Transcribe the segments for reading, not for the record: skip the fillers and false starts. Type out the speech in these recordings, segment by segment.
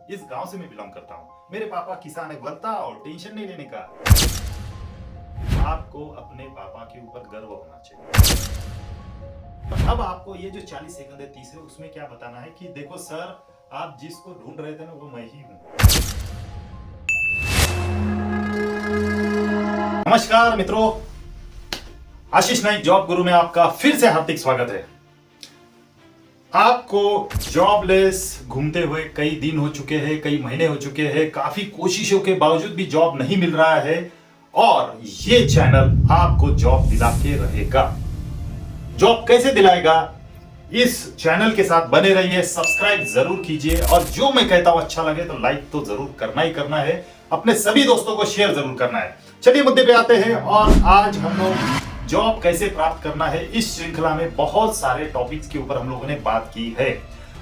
इस गांव से मैं बिलोंग करता हूँ। मेरे पापा किसान है, बोलता और टेंशन नहीं लेने का। आपको अपने पापा के ऊपर गर्व होना चाहिए। अब आपको ये जो 40 सेकंड है 30 है उसमें क्या बताना है कि देखो सर, आप जिसको ढूंढ रहे थे ना वो मैं ही हूँ। नमस्कार मित्रों, आशीष नाइक जॉब गुरु में आपका फिर से हार्दिक स्वागत है। आपको जॉबलेस घूमते हुए कई दिन हो चुके हैं, कई महीने हो चुके हैं, काफी कोशिशों के बावजूद भी जॉब नहीं मिल रहा है और ये चैनल आपको जॉब दिला के रहेगा। जॉब कैसे दिलाएगा? इस चैनल के साथ बने रहिए, सब्सक्राइब जरूर कीजिए और जो मैं कहता हूं अच्छा लगे तो लाइक तो जरूर करना ही करना है, अपने सभी दोस्तों को शेयर जरूर करना है। चलिए मुद्दे पे आते हैं और आज हम लोग जॉब कैसे प्राप्त करना है इस श्रृंखला में बहुत सारे टॉपिक्स के ऊपर हम लोगों ने बात की है।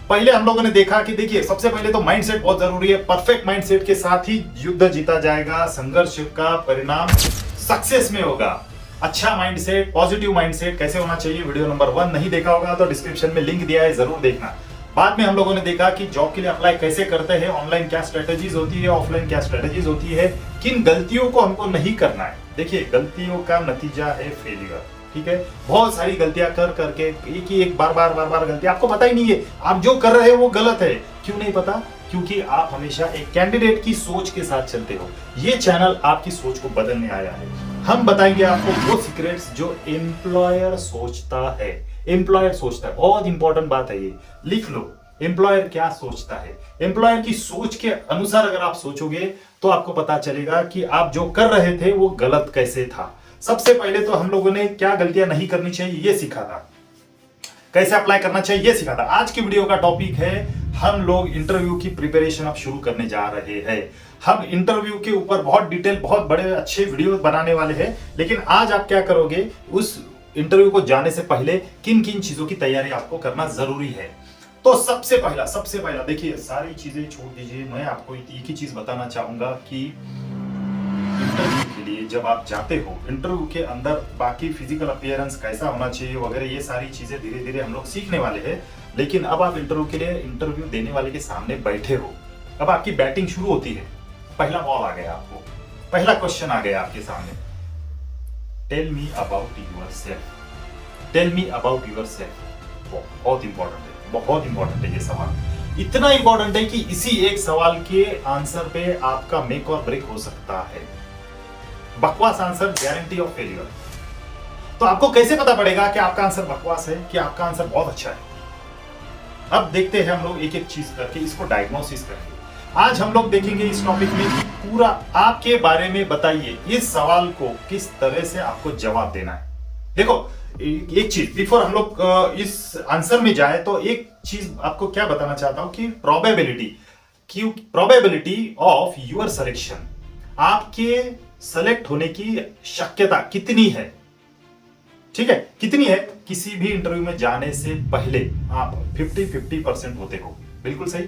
पहले हम लोगों ने देखा कि देखिए सबसे पहले तो माइंडसेट बहुत जरूरी है। परफेक्ट माइंडसेट के साथ ही युद्ध जीता जाएगा, संघर्ष का परिणाम सक्सेस में होगा। अच्छा माइंडसेट, पॉजिटिव माइंडसेट कैसे होना चाहिए, वीडियो नंबर 1 नहीं देखा होगा तो डिस्क्रिप्शन में लिंक दिया है, जरूर देखना। बाद में हम लोगों ने देखा कि जॉब के लिए अप्लाई कैसे करते हैं, ऑनलाइन क्या स्ट्रेटेजीज होती है, ऑफलाइन क्या स्ट्रेटेजीज होती है, किन गलतियों को हमको नहीं करना है। देखिए गलतियों का नतीजा है फेलियर, ठीक है। बहुत सारी गलतियां कर करके एक बार बार गलती, आपको पता ही नहीं है आप जो कर रहे हैं वो गलत है। क्यों नहीं पता? क्योंकि आप हमेशा एक कैंडिडेट की सोच के साथ चलते हो। ये चैनल आपकी सोच को बदलने आया है। हम बताएंगे आपको वो सीक्रेट्स जो एम्प्लॉयर सोचता है। एम्प्लॉयर सोचता है, बहुत इंपॉर्टेंट बात है ये, लिख लो। एम्प्लॉयर क्या सोचता है, एम्प्लॉयर की सोच के अनुसार अगर आप सोचोगे तो आपको पता चलेगा कि आप जो कर रहे थे वो गलत कैसे था। सबसे पहले तो हम लोगों ने क्या गलतियां नहीं करनी चाहिए ये सीखा था, कैसे अप्लाई करना चाहिए ये सीखा था। आज की वीडियो का टॉपिक है, हम लोग इंटरव्यू की प्रिपरेशन अब शुरू करने जा रहे हैं। हम इंटरव्यू के ऊपर बहुत डिटेल, बहुत बड़े अच्छे वीडियो बनाने वाले हैं। लेकिन आज आप क्या करोगे, उस इंटरव्यू को जाने से पहले किन किन चीजों की तैयारी आपको करना जरूरी है। तो सबसे पहला देखिए, सारी चीजें छोड़ दीजिए, मैं आपको एक ही चीज बताना चाहूंगा कि इंटरव्यू के लिए जब आप जाते हो, इंटरव्यू के अंदर बाकी फिजिकल अपीयरेंस कैसा होना चाहिए वगैरह ये सारी चीजें धीरे धीरे हम लोग सीखने वाले हैं। लेकिन अब आप इंटरव्यू के लिए इंटरव्यू देने वाले के सामने बैठे हो, अब आपकी बैटिंग शुरू होती है। पहला बॉल आ गया, आपको पहला क्वेश्चन आ गया आपके सामने, tell me about yourself. Tell me about yourself बहुत इंपॉर्टेंट है, बहुत इंपॉर्टेंट है ये सवाल। इतना इंपॉर्टेंट है कि इसी एक सवाल के आंसर पे आपका मेक और ब्रेक हो सकता है। बकवास आंसर गारंटी ऑफ फेलियर। तो आपको कैसे पता पड़ेगा कि आपका आंसर बकवास है कि आपका आंसर बहुत अच्छा है? अब देखते हैं हम लोग एक एक चीज करके, इसको डायग्नोसिस करके। आज हम लोग देखेंगे इस टॉपिक में कि पूरा आपके बारे में बताइए, इस सवाल को किस तरह से आपको जवाब देना है। देखो एक चीज, बिफोर हम लोग इस आंसर में जाए तो एक चीज आपको क्या बताना चाहता हूं कि प्रोबेबिलिटी ऑफ योर सिलेक्शन, आपके सेलेक्ट होने की शक्यता कितनी है, ठीक है, कितनी है। किसी भी इंटरव्यू में जाने से पहले आप 50-50% होते हो, बिल्कुल सही।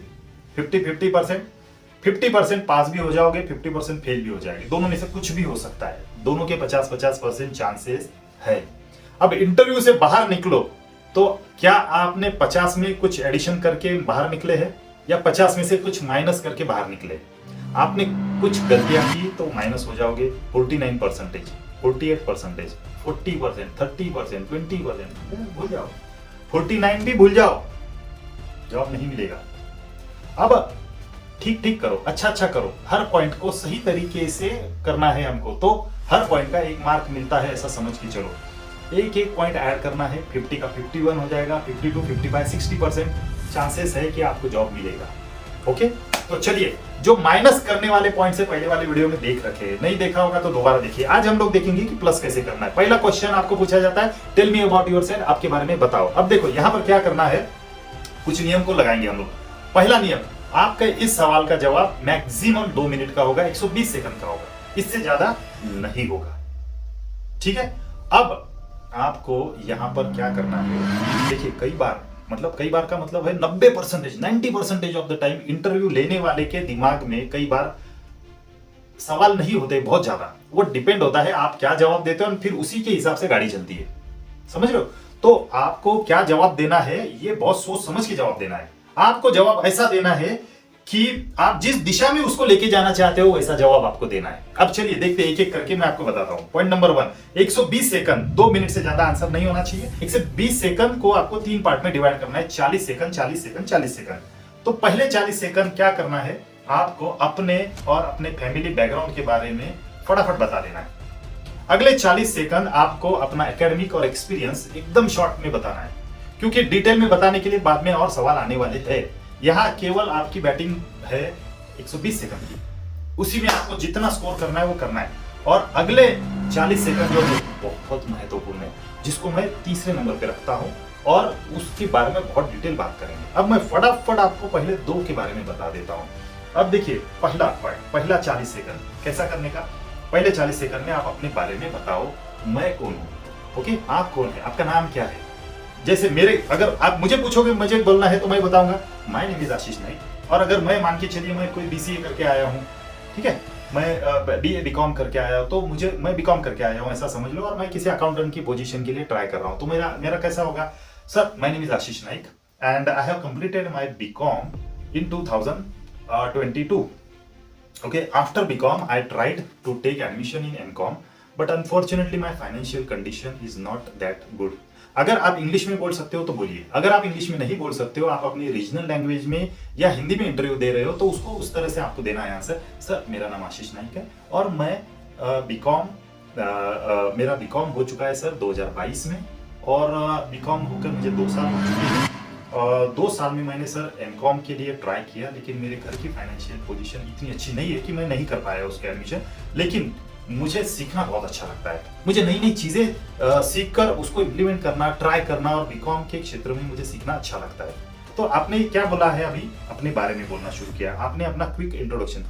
50% पास भी हो जाओगे, 50% फेल भी हो जाएंगे, दोनों में से कुछ भी हो सकता है। दोनों के 50-50% चांसेस है। अब इंटरव्यू से बाहर निकलो तो क्या आपने 50 में कुछ एडिशन करके बाहर निकले हैं या 50 में से कुछ माइनस करके बाहर निकले? आपने कुछ गलतियां की तो माइनस हो जाओगे। 49%, 48%, 40%, 30%, 20% भूल जाओ, 49 भी भूल जाओ, जॉब नहीं मिलेगा। अब ठीक करो, अच्छा करो, हर पॉइंट को सही तरीके से करना है हमको, तो हर पॉइंट का एक मार्क मिलता है ऐसा समझ के चलो। एक पॉइंट ऐड करना है, 50 का 51 हो जाएगा, 52, 55, 60% चांसेस है कि आपको जॉब मिलेगा। ओके, तो चलिए, जो माइनस करने वाले पॉइंट से पहले वाले वीडियो में देख रखे हैं, नहीं देखा होगा तो दोबारा देखिए। आज हम लोग देखेंगे कि प्लस कैसे करना है। पहला क्वेश्चन आपको पूछा जाता है, टेल मी अबाउट योरसेल्फ, आपके बारे में बताओ। अब देखो यहां पर क्या करना है, कुछ नियम को लगाएंगे हम लोग। पहला नियम, आपका इस सवाल का जवाब मैक्सिमम 2 मिनट का होगा, 120 सेकंड का होगा, इससे ज्यादा नहीं होगा, ठीक है। अब आपको यहां पर क्या करना है, देखिए कई बार का मतलब है 90% ऑफ द टाइम इंटरव्यू लेने वाले के दिमाग में कई बार सवाल नहीं होते बहुत ज्यादा, वो डिपेंड होता है आप क्या जवाब देते हो और फिर उसी के हिसाब से गाड़ी चलती है, समझ रहे हो। तो आपको क्या जवाब देना है ये बहुत सोच समझ के जवाब देना है। आपको जवाब ऐसा देना है कि आप जिस दिशा में उसको लेके जाना चाहते हो वैसा जवाब आपको देना है। अब चलिए देखते हैं, एक एक करके मैं आपको बताता हूं। पॉइंट नंबर 1, 120 सेकंड, 2 मिनट से ज्यादा आंसर नहीं होना चाहिए। 120 सेकंड को आपको 3 पार्ट में डिवाइड करना है, 40 सेकंड 40 सेकंड 40 सेकंड। तो पहले 40 सेकंड क्या करना है, आपको अपने और अपने फैमिली बैकग्राउंड के बारे में फटाफट बता देना है। अगले 40 सेकंड आपको अपना एकेडमिक और एक्सपीरियंस एकदम शॉर्ट में बताना है, क्योंकि डिटेल में बताने के लिए बाद में और सवाल आने वाले हैं। यहाँ केवल आपकी बैटिंग है 120 सेकंड की, उसी में आपको जितना स्कोर करना है वो करना है। और अगले 40 सेकंड जो बहुत महत्वपूर्ण है, जिसको मैं तीसरे नंबर पे रखता हूँ और उसके बारे में बहुत डिटेल बात करेंगे। अब मैं फटाफट आपको पहले 2 के बारे में बता देता हूँ। अब देखिए पहला 40 सेकंड कैसा करने का। पहले 40 सेकंड में आप अपने बारे में बताओ, मैं कौन हूँ। ओके, आप कौन है, आपका नाम क्या है। जैसे मेरे, अगर आप मुझे पूछोगे मुझे बोलना है तो मैं बताऊंगा my name is Ashish Naik. और अगर मैं मान के चलिए मैं कोई बीसीए करके आया हूँ, ठीक है, मैं बीए बीकॉम करके आया हूँ, तो मैं बीकॉम करके आया हूँ ऐसा समझ लो, और मैं किसी अकाउंटेंट की पोजीशन के लिए ट्राई कर रहा हूँ, तो मेरा कैसा होगा, sir my name is Ashish Naik and I have completed my BCom in 2022. Okay, after BCom, I tried to take admission in MCom, but unfortunately my financial condition is not that good. अगर आप English में बोल सकते हो तो बोलिए, अगर आप इंग्लिश में नहीं बोल सकते हो, आप अपनी रीजनल लैंग्वेज में या हिंदी में इंटरव्यू दे रहे हो, तो उसको उस तरह से आपको देना है आंसर। सर मेरा नाम आशीष नाइक है और मैं मेरा बीकॉम हो चुका है सर 2022 में, और बीकॉम होकर मुझे 2 साल हो चुके हैं। 2 साल में मैंने सर एमकॉम के लिए ट्राई किया, लेकिन मेरे घर की फाइनेंशियल पोजीशन इतनी अच्छी नहीं है कि मैं नहीं कर पाया उसके एडमिशन। लेकिन मुझे सीखना बहुत अच्छा लगता है, मुझे नई नई चीज़ें सीखकर उसको इम्प्लीमेंट करना, ट्राई करना, और बीकॉम के क्षेत्र में मुझे सीखना अच्छा लगता है। तो आपने क्या बोला है, अभी अपने बारे में बोलना शुरू किया, आपने अपना क्विक इंट्रोडक्शन।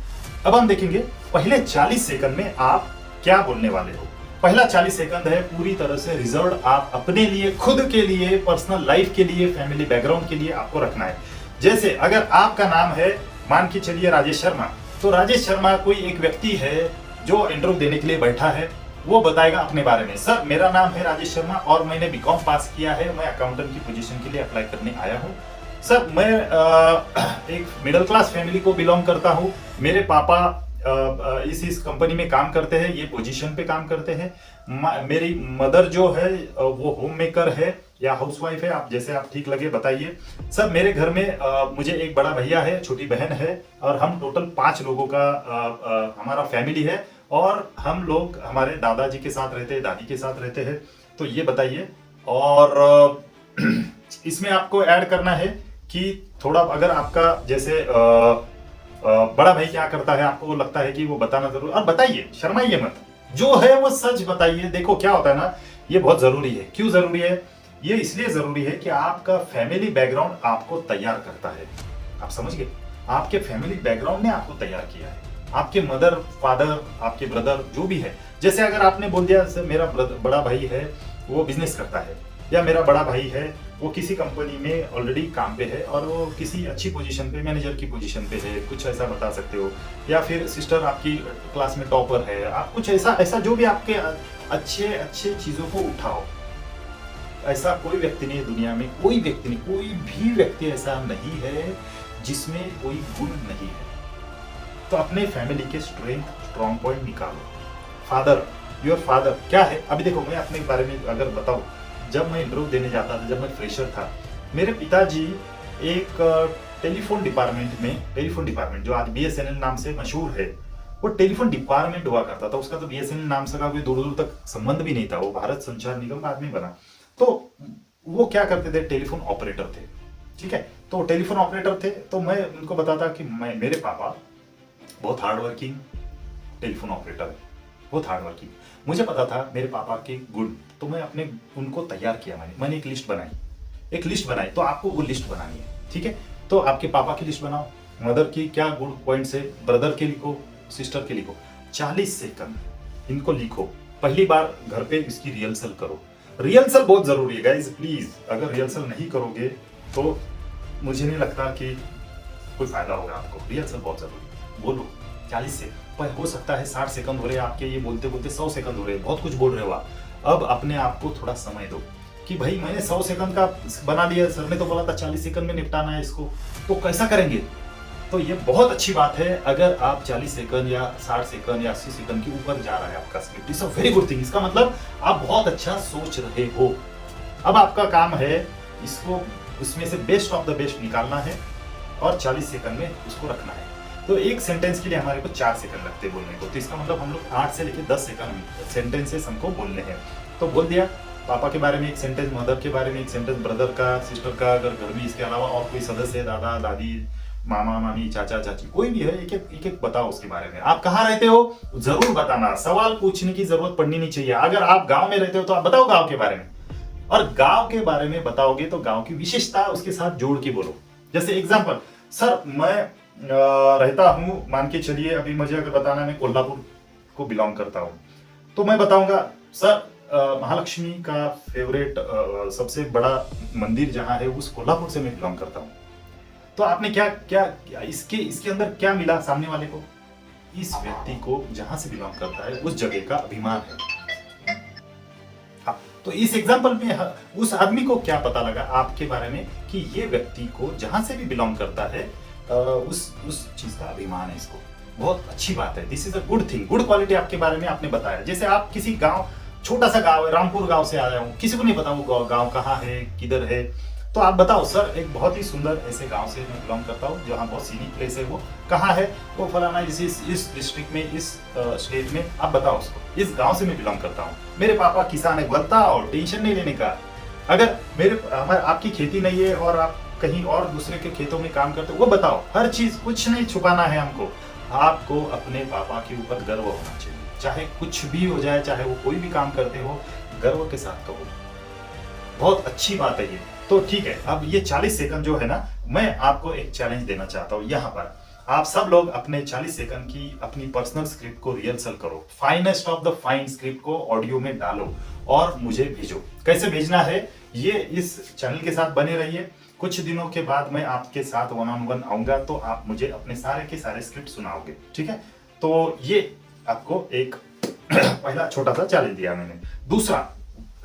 अब हम देखेंगे पहले 40 सेकंड में आप क्या बोलने वाले हो। पहला 40 सेकंड है पूरी तरह से रिजर्व आप अपने लिए, खुद के लिए, पर्सनल लाइफ के लिए, फैमिली बैकग्राउंड के लिए आपको रखना है। जैसे अगर आपका नाम है, मान के चलिए राजेश शर्मा, तो राजेश शर्मा कोई एक व्यक्ति है जो इंटरव्यू देने के लिए बैठा है, वो बताएगा अपने बारे में, सर मेरा नाम है राजेश शर्मा और मैंने बीकॉम पास किया है, मैं अकाउंटेंट की पोजीशन के लिए अप्लाई करने आया हूँ। सर मैं एक मिडिल क्लास फैमिली को बिलोंग करता हूँ, मेरे पापा इस कंपनी में काम करते हैं, ये पोजीशन पे काम करते हैं। मेरी मदर जो है वो होम मेकर है या हाउसवाइफ है, आप जैसे आप ठीक लगे बताइए। सर मेरे घर में मुझे एक बड़ा भैया है, छोटी बहन है, और हम टोटल 5 लोगों का हमारा फैमिली है, और हम लोग हमारे दादाजी के साथ रहते हैं, दादी के साथ रहते हैं। तो ये बताइए। और इसमें आपको ऐड करना है कि थोड़ा, अगर आपका जैसे बड़ा भाई क्या करता है, आपको लगता है कि वो बताना जरूर, और बताइए, शर्माइए मत, जो है वो सच बताइए। देखो क्या होता है ना, ये बहुत जरूरी है। क्यों जरूरी है? ये इसलिए जरूरी है कि आपका फैमिली बैकग्राउंड आपको तैयार करता है। आप समझ गए? आपके फैमिली बैकग्राउंड ने आपको तैयार किया है। आपके मदर, फादर, आपके ब्रदर जो भी है, जैसे अगर आपने बोल दिया मेरा बड़ा भाई है वो बिजनेस करता है, या मेरा बड़ा भाई है वो किसी कंपनी में ऑलरेडी काम पे है और वो किसी अच्छी पोजीशन पे, मैनेजर की पोजीशन पे है, कुछ ऐसा बता सकते हो। या फिर सिस्टर आपकी क्लास में टॉपर है, आप कुछ ऐसा जो भी आपके अच्छे चीज़ों को उठाओ। ऐसा कोई व्यक्ति नहीं है दुनिया में, कोई भी व्यक्ति ऐसा नहीं है जिसमें कोई गुण नहीं है। तो अपने फैमिली के स्ट्रॉन्ग पॉइंट निकालो। फादर, योर फादर क्या है? अभी देखो, मैं अपने बारे में अगर बताऊं, जब मैं इंटरव्यू देने जाता था, जब मैं फ्रेशर था, मेरे पिताजी एक टेलीफोन डिपार्टमेंट जो आज बीएसएनएल नाम से मशहूर है, वो टेलीफोन डिपार्टमेंट हुआ करता था। उसका तो बीएसएनएल नाम से का कोई दूर दूर तक संबंध भी नहीं था, वो भारत संचार निगम का आदमी बना। तो वो क्या करते थे, टेलीफोन ऑपरेटर थे, ठीक है। तो टेलीफोन ऑपरेटर थे, तो मैं उनको बताता कि मेरे पापा बहुत हार्ड वर्किंग टेलीफोन ऑपरेटर है, बहुत हार्ड वर्किंग। मुझे पता था मेरे पापा के गुण, तो मैं अपने उनको तैयार किया। मैंने एक लिस्ट बनाई। तो आपको वो लिस्ट बनानी है, ठीक है। तो आपके पापा की लिस्ट बनाओ, मदर की क्या गुड पॉइंट्स है, ब्रदर के लिखो, सिस्टर के लिखो। 40 सेकंड इनको लिखो। पहली बार घर पे इसकी रिहर्सल करो। रिहर्सल बहुत जरूरी है गाइस, प्लीज। अगर रिहर्सल नहीं करोगे तो मुझे नहीं लगता कि कोई फायदा होगा आपको। रिहर्सल बहुत जरूरी। बोलो 40 से, पर हो सकता है 60 सेकंड हो रहे हैं आपके, ये बोलते बोलते 100 सेकंड हो रहे हैं, बहुत कुछ बोल रहे हो आप। अब अपने आप को थोड़ा समय दो कि भाई मैंने 100 सेकंड का बना लिया, सर ने तो बोला था 40 सेकंड में निपटाना है इसको, तो कैसा करेंगे? तो ये बहुत अच्छी बात है अगर आप 40 सेकंड या 60 सेकंड या 80 सेकंड के ऊपर जा रहा है आपका script. It's a very good thing. इसका मतलब आप बहुत अच्छा सोच रहे हो। अब आपका काम है इसको उसमें से बेस्ट ऑफ द बेस्ट निकालना है और 40 सेकंड में उसको रखना है। तो एक सेंटेंस के लिए हमारे को 4 सेकंड लगते हैं बोलने को। तो इसका मतलब हम लोग 8 से लेकर 10 सेकंड सेंटेंसेस हमको बोलने हैं। तो बोल दिया पापा के बारे में एक सेंटेंस, मदर के बारे में एक सेंटेंस, ब्रदर का, सिस्टर का, अगर घर में इसके अलावा और कोई सदस्य है, दादा दादी, मामा मामी, चाचा चाची, कोई भी है, एक एक बताओ उसके बारे में। आप कहाँ रहते हो जरूर बताना, सवाल पूछने की जरूरत पड़नी नहीं चाहिए। अगर आप गांव में रहते हो तो आप बताओ गांव के बारे में, और गांव के बारे में बताओगे तो गांव की विशेषता उसके साथ जोड़ के बोलो। जैसे एग्जांपल, सर मैं रहता हूं, मान के चलिए अभी मुझे अगर बताना है मैं कोल्हापुर को बिलोंग करता हूं, तो मैं बताऊंगा सर महालक्ष्मी का फेवरेट सबसे बड़ा मंदिर जहां है उस कोल्हापुर से मैं बिलोंग करता हूं। तो आपने क्या क्या इसके अंदर क्या मिला सामने वाले को? इस व्यक्ति को जहां से बिलोंग करता है उस जगह का अभिमान है। हाँ, तो इस एग्जांपल में उस आदमी को क्या पता लगा आपके बारे में कि ये व्यक्ति को जहां से भी बिलोंग करता है उस चीज का अभिमान है इसको। बहुत अच्छी बात है। This is a good thing, good quality आपके बारे में आपने बताया। जैसे आप किसी गांव, छोटा सा गांव है, रामपुर गांव से आया हूँ, किसी को नहीं पता वो गांव कहाँ है, किधर है, तो आप बताओ सर एक बहुत ही सुंदर ऐसे गांव से मैं बिलोंग करता हूँ जहाँ बहुत सीनिक प्लेस है, वो कहाँ है, वो फलाना इस डिस्ट्रिक्ट में, इस स्टेट में, आप बताओ उसको। इस गांव से मैं बिलोंग करता हूँ, मेरे पापा किसान है, बताओ, टेंशन नहीं लेने का। अगर आपकी खेती नहीं है और आप कहीं और दूसरे के खेतों में काम करते हो, वो बताओ। हर चीज, कुछ नहीं छुपाना है हमको। आपको अपने पापा के ऊपर गर्व होना चाहिए, चाहे कुछ भी हो जाए, चाहे वो कोई भी काम करते हो, गर्व के साथ कहो। बहुत अच्छी बात है ये। तो ठीक है, अब ये 40 सेकंड जो है ना, मैं आपको एक चैलेंज देना चाहता हूँ। यहाँ पर आप सब लोग अपने 40 सेकंड की अपनी पर्सनल स्क्रिप्ट को रिहर्सल करो, finest of the fine script को ऑडियो में डालो और मुझे भेजो। कैसे भेजना है ये इस चैनल के साथ बने रहिए। कुछ दिनों के बाद मैं आपके साथ वन ऑन वन आऊंगा, तो आप मुझे अपने सारे के सारे स्क्रिप्ट सुनाओगे, ठीक है। तो ये आपको एक पहला छोटा सा चैलेंज दिया मैंने। दूसरा,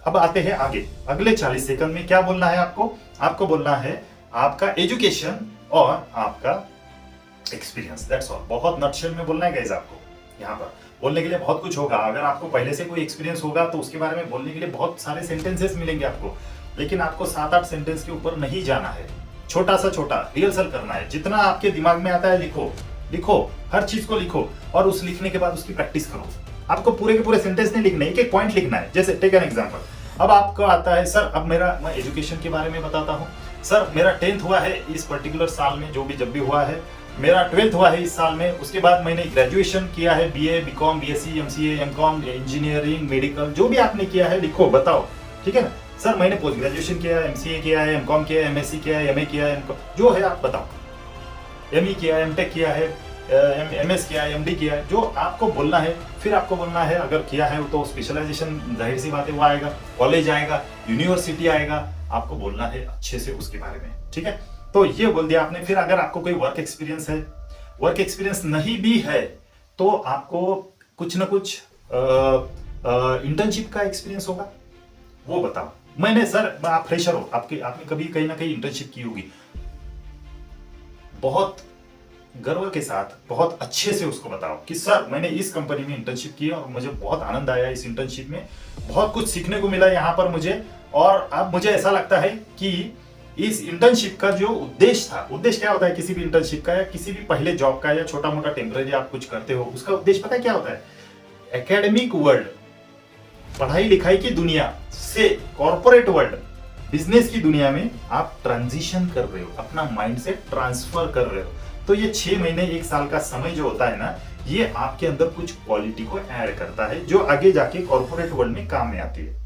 अब आते हैं आगे। अगले 40 सेकंड में क्या बोलना है आपको बोलना है आपका एजुकेशन और आपका एक्सपीरियंस, दैट्स ऑल। बहुत नटशेल में बोलना है गाइस आपको। यहाँ पर बोलने के लिए बहुत कुछ होगा। अगर आपको पहले से कोई एक्सपीरियंस होगा तो उसके बारे में बोलने के लिए बहुत सारे सेंटेंसेस मिलेंगे आपको, लेकिन आपको 7-8 सेंटेंस के ऊपर नहीं जाना है। छोटा सा छोटा रिहर्सल करना है। जितना आपके दिमाग में आता है लिखो, हर चीज को लिखो, और उस लिखने के बाद उसकी प्रैक्टिस करो। आपको पूरे के पूरे सेंटेंस नहीं लिखना है, एक एक पॉइंट लिखना है। जैसे टेक एन एग्जांपल, अब आपको आता है सर, अब मैं एजुकेशन के बारे में बताता हूँ। सर मेरा 10th हुआ है इस पर्टिकुलर साल में, जब भी हुआ है। मेरा 12th हुआ है इस साल में। उसके बाद मैंने ग्रेजुएशन किया है, BA, BCom, BSc, MCA, MCom, engineering, medical, जो भी आपने किया है लिखो, बताओ, ठीक है ना। सर मैंने पोस्ट ग्रेजुएशन किया है, MCA किया है, MCom किया है, MSc किया है, MA किया है, जो है आप बताओ। ME किया है, MTech किया है, MS किया है, MD किया है, जो आपको बोलना है। फिर आपको बोलना है अगर किया है तो स्पेशलाइजेशन, जाहिर सी बात है वो आएगा, कॉलेज आएगा, यूनिवर्सिटी आएगा, आपको बोलना है अच्छे से उसके बारे में, ठीक है। तो ये बोल दिया आपने। फिर अगर आपको कोई वर्क एक्सपीरियंस है, वर्क एक्सपीरियंस नहीं भी है तो आपको कुछ ना कुछ इंटर्नशिप का एक्सपीरियंस होगा, वो बताओ। सर आप फ्रेशर हो, आपने कभी कहीं ना कहीं इंटर्नशिप की होगी, बहुत गर्व के साथ बहुत अच्छे से उसको बताओ कि सर मैंने इस कंपनी में इंटर्नशिप की और मुझे बहुत आनंद आया इस इंटर्नशिप में, बहुत कुछ सीखने को मिला यहाँ पर मुझे। और अब मुझे ऐसा लगता है कि इस इंटर्नशिप का जो उद्देश्य क्या होता है किसी भी इंटर्नशिप का, या किसी भी पहले जॉब का, या छोटा मोटा टेम्पररी आप कुछ करते हो, उसका उद्देश्य पता है क्या होता है? एकेडमिक वर्ल्ड, पढ़ाई लिखाई की दुनिया से कॉर्पोरेट वर्ल्ड, बिजनेस की दुनिया में आप ट्रांजिशन कर रहे हो, अपना माइंडसेट ट्रांसफर कर रहे हो। तो ये 6 महीने 1 साल का समय जो होता है ना, ये आपके अंदर कुछ क्वालिटी को ऐड करता है जो आगे जाके कॉर्पोरेट वर्ल्ड में काम में आती है।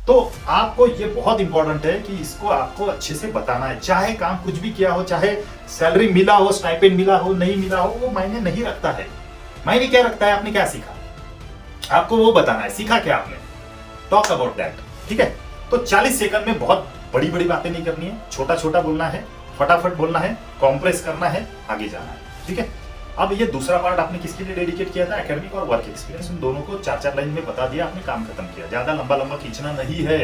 तो आपको ये बहुत इंपॉर्टेंट है कि इसको आपको अच्छे से बताना है। चाहे काम कुछ भी किया हो, चाहे सैलरी मिला हो, स्टाइपेंड मिला हो, नहीं मिला हो, वो मायने नहीं रखता है। मायने क्या रखता है आपने क्या सीखा, आपको वो बताना है। सीखा क्या आपने, टॉक अबाउट दैट, ठीक है। तो 40 सेकंड में बहुत बड़ी बड़ी बातें नहीं करनी है, छोटा छोटा बोलना है, फटाफट बोलना है, कॉम्प्रेस करना है, आगे जाना है, ठीक है। अब ये दूसरा पार्ट आपने किसके लिए डेडिकेट किया था? एकेडमिक और वर्क एक्सपीरियंस, उन दोनों को 4-4 लाइन में बता दिया, आपने काम खत्म किया। ज्यादा लंबा लंबा खींचना नहीं है,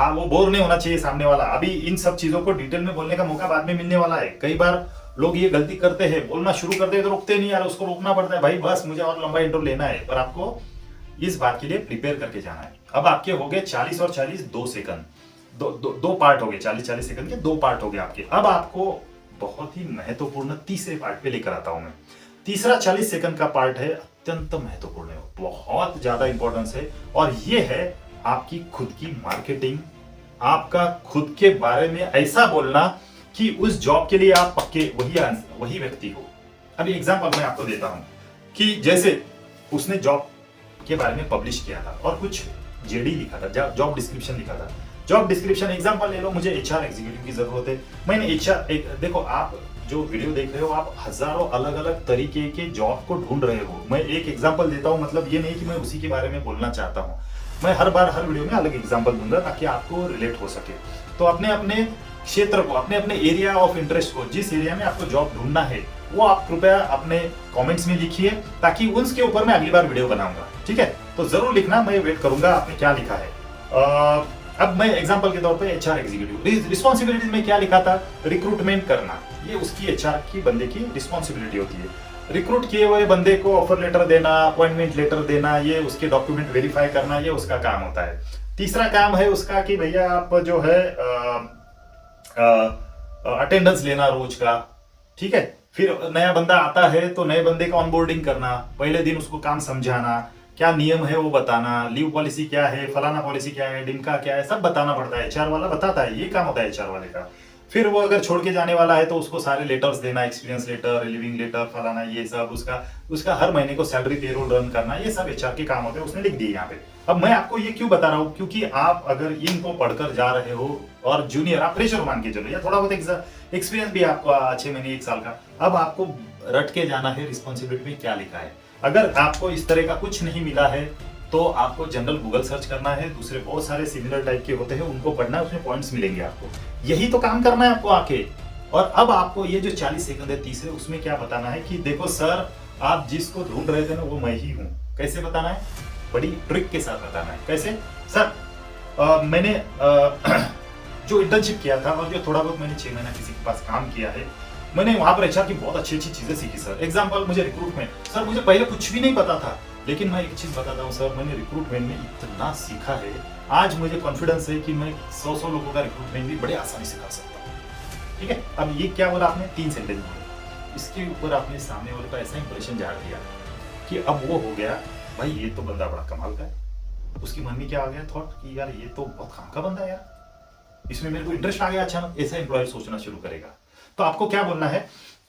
वो बोर नहीं होना चाहिए सामने वाला। अभी इन सब चीजों को डिटेल में बोलने का मौका बाद में मिलने वाला है। कई बार लोग ये गलती करते हैं, बोलना शुरू करते हैं तो रुकते नहीं यार, उसको रोकना पड़ता है, भाई बस मुझे और लंबा इंट्रो लेना है। पर आपको इस बात के लिए प्रिपेयर करके जाना है। अब आपके हो गए 40 और 40 2 सेकंड, दो पार्ट हो गए, 40-40 सेकंड के 2 पार्ट हो गए आपके। अब आपको बहुत ही महत्वपूर्ण तीसरे पार्ट पे लेकर आता हूं मैं। तीसरा 40 सेकंड का पार्ट है, अत्यंत महत्वपूर्ण है, बहुत ज्यादा इंपॉर्टेंस है, और ये है आपकी खुद की मार्केटिंग, आपका खुद के बारे में ऐसा बोलना कि उस जॉब के लिए आप पक्के वही व्यक्ति हो। अभी एग्जांपल मैं आपको देता हूं कि जैसे उसने जॉब के बारे में पब्लिश किया था और कुछ जेडी लिखा था, जॉब डिस्क्रिप्शन लिखा था। जॉब डिस्क्रिप्शन एग्जांपल ले लो, मुझे एचआर एग्जीक्यूटिव की जरूरत है, मैंने देखो आप जो वीडियो देख रहे हो, आप हजारों अलग अलग तरीके के जॉब को ढूंढ रहे हो। मैं एक एग्जांपल देता हूं, मतलब ये नहीं कि मैं उसी के बारे में बोलना चाहता हूं, मैं हर बार हर वीडियो में अलग एग्जांपल दूंगा ताकि आपको रिलेट हो सके। तो अपने अपने क्षेत्र को, अपने अपने एरिया ऑफ इंटरेस्ट को, जिस एरिया में आपको जॉब ढूंढना है, वो आप कृपया अपने कमेंट्स में लिखिए ताकि उसके ऊपर मैं अगली बार वीडियो बनाऊंगा। ठीक है, तो जरूर लिखना, मैं वेट करूंगा आपने क्या लिखा है। अब मैं एग्जांपल के तौर पे एचआर एग्जीक्यूटिव रिस्पॉन्सिबिलिटीज में क्या लिखा था, रिक्रूटमेंट करना, ये उसकी एचआर की बंदे की रिस्पॉन्सिबिलिटी होती है। रिक्रूट किए हुए बंदे को ऑफर लेटर देना, अपॉइंटमेंट लेटर देना, ये उसके डॉक्यूमेंट वेरीफाई करना, ये उसका काम होता है। तीसरा काम है उसका कि भैया आप जो है अटेंडेंस लेना रोज का। ठीक है, फिर नया बंदा आता है तो नए बंदे का ऑनबोर्डिंग करना, पहले दिन उसको काम समझाना, क्या नियम है वो बताना, लीव पॉलिसी क्या है, फलाना पॉलिसी क्या है, डिमका क्या है, सब बताना पड़ता है। एचआर वाला बताता है, ये काम होता है एचआर वाले का। फिर वो अगर छोड़ के जाने वाला है तो उसको सारे लेटर्स देना, एक्सपीरियंस लेटर, लिविंग लेटर, फलाना, ये सब उसका हर महीने को सैलरी पेरोल रन करना, ये सब एचआर के काम होते हैं, उसने लिख दिए यहाँ पे। अब मैं आपको ये क्यों बता रहा हूँ, क्योंकि आप अगर इनको पढ़कर जा रहे हो और जूनियर आप फ्रेशर मान के चलो, या थोड़ा बहुत एक्सपीरियंस भी आपको 6 महीने 1 साल का, अब आपको रट के जाना है रिस्पॉन्सिबिलिटी में क्या लिखा है। अगर आपको इस तरह का कुछ नहीं मिला है तो आपको जनरल गूगल सर्च करना है, दूसरे बहुत सारे सिमिलर टाइप के होते हैं उनको पढ़ना है, उसमें पॉइंट्स मिलेंगे आपको, यही तो काम करना है आपको आके। और अब आपको ये जो 40 सेकंड है तीसरे, उसमें क्या बताना है कि देखो सर, आप जिसको ढूंढ रहे थे ना वो मैं ही हूं। कैसे बताना है, बड़ी ट्रिक के साथ बताना है। कैसे सर, मैंने जो इंटर्नशिप किया था और जो थोड़ा बहुत मैंने 6 महीना किसी के पास काम किया है, मैंने वहां पर एचआर की बहुत अच्छी अच्छी चीजें सीखी सर। एग्जांपल, मुझे रिक्रूटमेंट, सर मुझे पहले कुछ भी नहीं पता था, लेकिन मैं एक चीज बताता हूँ सर, मैंने रिक्रूटमेंट में इतना सीखा है, आज मुझे कॉन्फिडेंस है कि मैं 100 लोगों का रिक्रूटमेंट भी बड़े आसानी से कर सकता हूँ। ठीक है, अब ये क्या बोला आपने, 3 सेंटेंस बोले, इसके ऊपर आपने सामने वाले का ऐसा इंप्रेशन झाड़ दिया कि अब वो हो गया, भाई ये तो बंदा बड़ा कमाल का है। उसकी मन में क्या आ गया थॉट कि यार ये तो बहुत काम का बंदा है यार, इसमें मेरे को इंटरेस्ट आ गया अचानक, ऐसा एम्प्लॉयर सोचना शुरू करेगा। तो आपको क्या बोलना है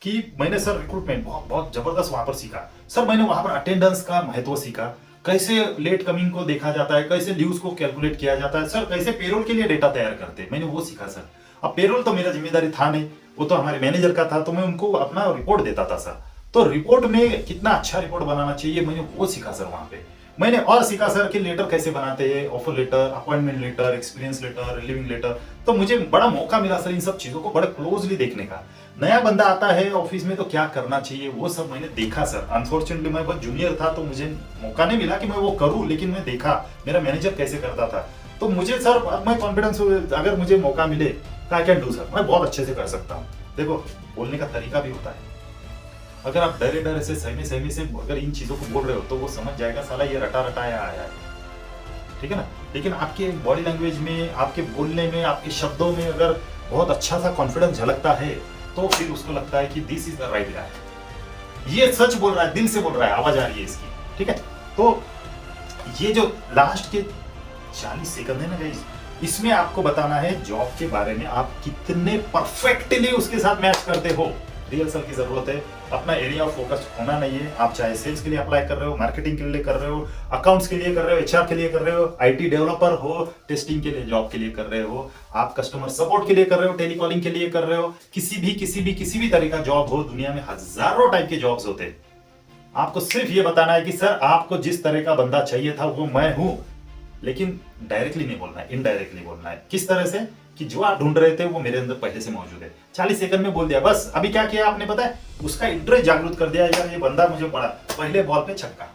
कि मैंने सर रिक्रूटमेंट बहुत बहुत जबरदस्त वहां पर सीखा सर, मैंने वहां पर अटेंडेंस का महत्व सीखा, कैसे लेट कमिंग को देखा जाता है, कैसे लीव्स को कैलकुलेट किया जाता है, सर कैसे पेरोल के लिए डेटा तैयार करते हैं, मैंने वो सीखा सर। अब पेरोल तो मेरा जिम्मेदारी था नहीं, वो तो हमारे मैनेजर का था, तो मैं उनको अपना रिपोर्ट देता था सर। तो रिपोर्ट में कितना अच्छा रिपोर्ट बनाना चाहिए, मैंने वो सीखा सर वहां पे। मैंने और सीखा सर कि लेटर कैसे बनाते हैं, offer letter, appointment letter, experience letter, living letter. तो मुझे बड़ा मौका मिला सर इन सब चीजों को बड़े क्लोजली देखने का। नया बंदा आता है ऑफिस में तो क्या करना चाहिए वो सब मैंने देखा सर। अनफॉर्चुनेटली मैं बहुत जूनियर था तो मुझे मौका नहीं मिला कि मैं वो करूं, लेकिन मैं देखा मेरा मैनेजर कैसे करता था। तो मुझे सर, मैं कॉन्फिडेंस, अगर मुझे मौका मिले तो आई कैन डू सर, मैं बहुत अच्छे से कर सकता हूँ। देखो, बोलने का तरीका भी होता है, अगर आप डरे डरे से सहमे से अगर इन चीजों को बोल रहे हो तो वो समझ जाएगा साला ये रटा रटाया आया है, ठीक है ना। लेकिन आपके बॉडी लैंग्वेज में, आपके बोलने में, आपके शब्दों में अगर बहुत अच्छा सा कॉन्फिडेंस झलकता है तो फिर उसको लगता है कि this is the right guy, ये सच बोल रहा है, दिल से बोल रहा है, आवाज आ रही है इसकी, ठीक है। तो ये जो लास्ट के 40 सेकंड है ना गाइस, इसमें आपको बताना है जॉब के बारे में आप कितने परफेक्टली उसके साथ मैच करते हो। रिहर्सल की जरूरत है, अपना एरिया ऑफ फोकस होना नहीं है। आप चाहे सेल्स के लिए अप्लाई कर रहे हो, मार्केटिंग के लिए कर रहे हो, अकाउंट्स के लिए कर रहे हो, एचआर के लिए कर रहे हो, आईटी डेवलपर हो, टेस्टिंग के लिए जॉब के लिए कर रहे हो, आप कस्टमर सपोर्ट के लिए कर रहे हो, टेलीकॉलिंग के लिए कर रहे हो, किसी भी तरह का जॉब हो, दुनिया में हजारों टाइप के जॉब्स होते हैं। आपको सिर्फ ये बताना है कि सर आपको जिस तरह का बंदा चाहिए था वो मैं हूं, लेकिन डायरेक्टली नहीं बोलना है, इनडायरेक्टली बोलना है। किस तरह से कि जो आप ढूंढ रहे थे वो मेरे अंदर पहले से मौजूद है। 40 सेकंड में बोल दिया बस। अभी क्या किया आपने पता है, उसका इंटरेस्ट जागरूक कर दिया, यार ये बंदा मुझे पड़ा, पहले बॉल पे छक्का।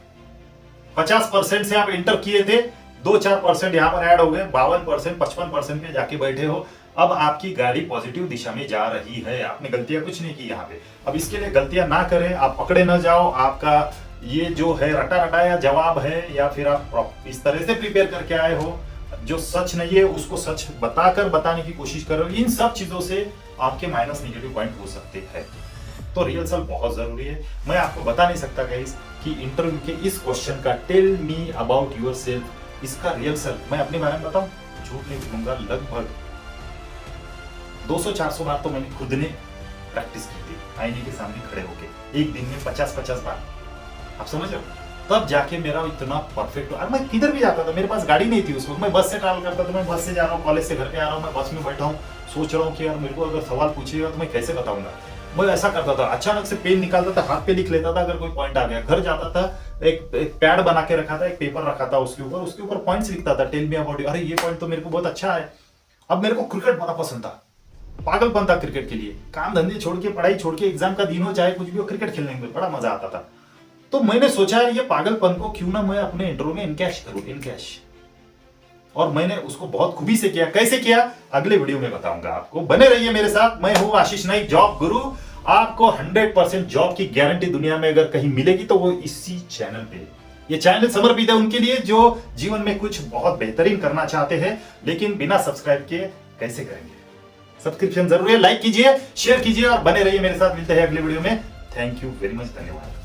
50% से आप इंटर किए थे, 2-4% यहां पर ऐड हो गए, 52% 55% पे जाके बैठे हो। अब आपकी गाड़ी पॉजिटिव दिशा में जा रही है, आपने गलतियां कुछ नहीं की यहाँ पे। अब इसके लिए गलतियां ना करें, आप पकड़े ना जाओ, आपका ये जो है रटा रटाया जवाब है, या फिर आप इस तरह से प्रिपेयर करके आए हो जो सच नहीं है उसको सच बताकर बताने की कोशिश करो। इन सब चीजों से आपके माइनस नेगेटिव पॉइंट हो सकते हैं। तो रिहर्सल बहुत जरूरी है। मैं आपको बता नहीं सकता गाइस कि इंटरव्यू के इस क्वेश्चन का टेल मी अबाउट योरसेल्फ, इसका रिहर्सल मैं अपने बारे में बताऊं, झूठ नहीं बोलूंगा, लगभग 200-400 बार तो मैंने खुद ने प्रैक्टिस की थी आईने के सामने खड़े होके, एक दिन में 50-50 बार। आप समझ रहे हो? तब जाके मेरा इतना परफेक्ट। और मैं किधर भी जाता था, मेरे पास गाड़ी नहीं थी उस वक्त, मैं बस से ट्रैवल करता था। मैं बस से जा रहा हूँ, कॉलेज से घर पे आ रहा हूँ, मैं बस में बैठा हूँ, सोच रहा हूँ कि यार मेरे को अगर सवाल पूछेगा तो मैं कैसे बताऊंगा। मैं ऐसा करता था, अचानक से पेन निकालता था, हाथ पे लिख लेता था अगर कोई पॉइंट आ गया। घर जाता था, एक पैड बना के रखा था, एक पेपर रखा था, उसके ऊपर पॉइंट्स लिखता था, टेल मी अबाउट यू। अरे ये पॉइंट तो मेरे को बहुत अच्छा है। अब मेरे को क्रिकेट बड़ा पसंद था, पागलपन था क्रिकेट के लिए। काम धंधे छोड़ के, पढ़ाई छोड़ के, एग्जाम का दिन हो चाहे कुछ भी हो, क्रिकेट खेलने में बड़ा मजा आता था। तो मैंने सोचा ये पागलपन को क्यों ना मैं अपने इंटरव्यू में इनकैश करूं, इनकैश। और मैंने उसको बहुत खूबी से किया। कैसे किया अगले वीडियो में बताऊंगा आपको, बने रहिए मेरे साथ। मैं हूं आशीष नाइक, जॉब गुरु। आपको 100% जॉब की गारंटी दुनिया में अगर कहीं मिलेगी तो वो इसी चैनल पे। ये चैनल समर्पित है उनके लिए जो जीवन में कुछ बहुत बेहतरीन करना चाहते हैं, लेकिन बिना सब्सक्राइब किए कैसे करेंगे। सब्सक्रिप्शन जरूर है, लाइक कीजिए, शेयर कीजिए और बने रहिए मेरे साथ। मिलते हैं अगले वीडियो में। थैंक यू वेरी मच, धन्यवाद।